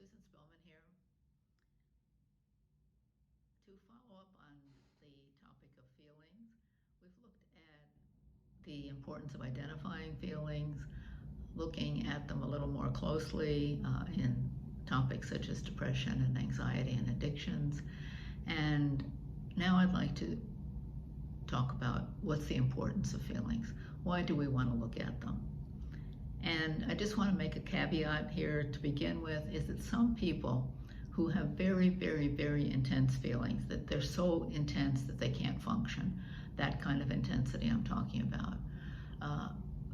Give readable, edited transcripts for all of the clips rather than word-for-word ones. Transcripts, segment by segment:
Susan Spillman here. To follow up on the topic of feelings, we've looked at the importance of identifying feelings, looking at them a little more closely in topics such as depression and anxiety and addictions. And now I'd like to talk about what's the importance of feelings. Why do we want to look at them? And I just want to make a caveat here to begin with, is that some people who have very, very, very intense feelings, that they're so intense that they can't function, that kind of intensity I'm talking about.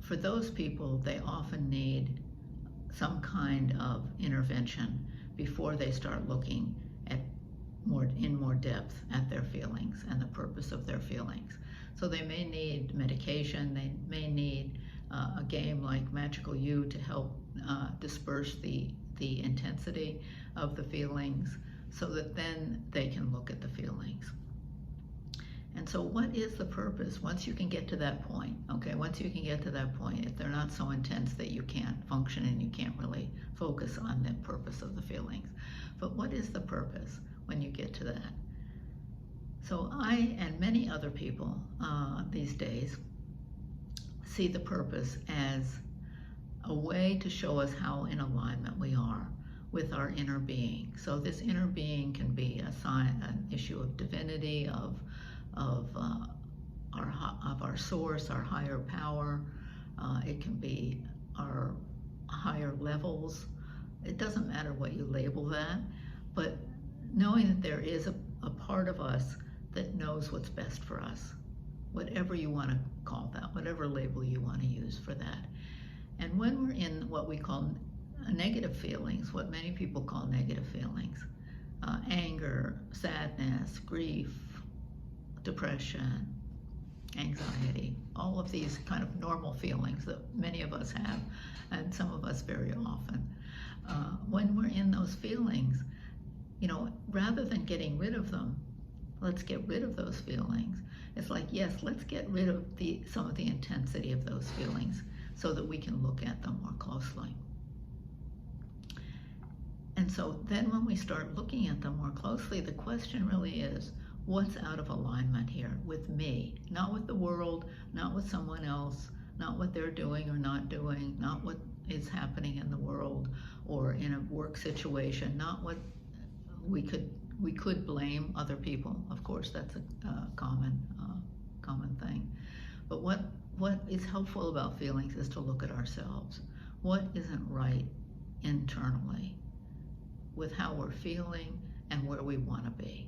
For those people, they often need some kind of intervention before they start looking at in more depth at their feelings and the purpose of their feelings. So they may need medication, they may need a game like Magical You to help disperse the intensity of the feelings so that then they can look at the feelings. And so what is the purpose once you can get to that point? Okay, once you can get to that point, if they're not so intense that you can't function and you can't really focus on the purpose of the feelings. But what is the purpose when you get to that? So I and many other people these days see the purpose as a way to show us how in alignment we are with our inner being. So this inner being can be an issue of divinity, of our source, our higher power. It can be our higher levels. It doesn't matter what you label that, but knowing that there is a part of us that knows what's best for us, whatever you want to call that, whatever label you want to use for that. And when we're in what we call negative feelings, what many people call negative feelings, anger, sadness, grief, depression, anxiety, all of these kind of normal feelings that many of us have, and some of us very often. When we're in those feelings, rather than getting rid of them, let's get rid of those feelings. It's like, yes, let's get rid of some of the intensity of those feelings so that we can look at them more closely. And so then when we start looking at them more closely, the question really is, what's out of alignment here with me? Not with the world, not with someone else, not what they're doing or not doing, not what is happening in the world or in a work situation, not what we could blame other people. Of course, that's a common thing. But what is helpful about feelings is to look at ourselves. What isn't right internally with how we're feeling and where we want to be?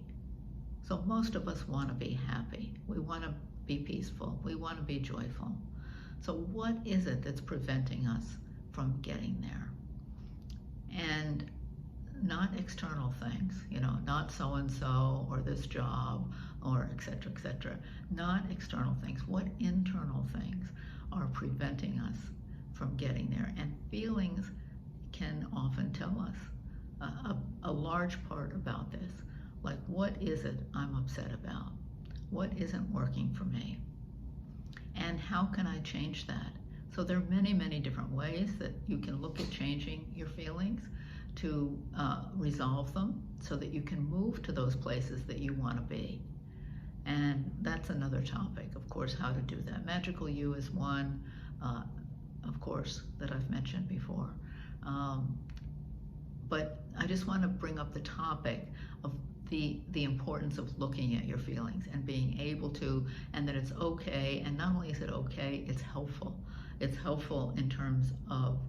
So most of us want to be happy. We want to be peaceful. We want to be joyful. So what is it that's preventing us from getting there? And not external things, not so-and-so or this job or et cetera, not external things. What internal things are preventing us from getting there? And feelings can often tell us a large part about this. Like, what is it I'm upset about? What isn't working for me? And how can I change that? So there are many, many different ways that you can look at changing your feelings to resolve them so that you can move to those places that you want to be. And that's another topic, of course, how to do that. Magical You is one, of course, that I've mentioned before. But I just want to bring up the topic of the importance of looking at your feelings and being able to, and that it's okay, and not only is it okay, it's helpful. It's helpful in terms of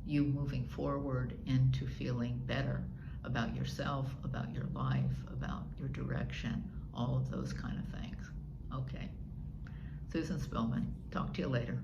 you moving forward into feeling better about yourself, about your life, about your direction, all of those kind of things. Okay. Susan Spillman, talk to you later.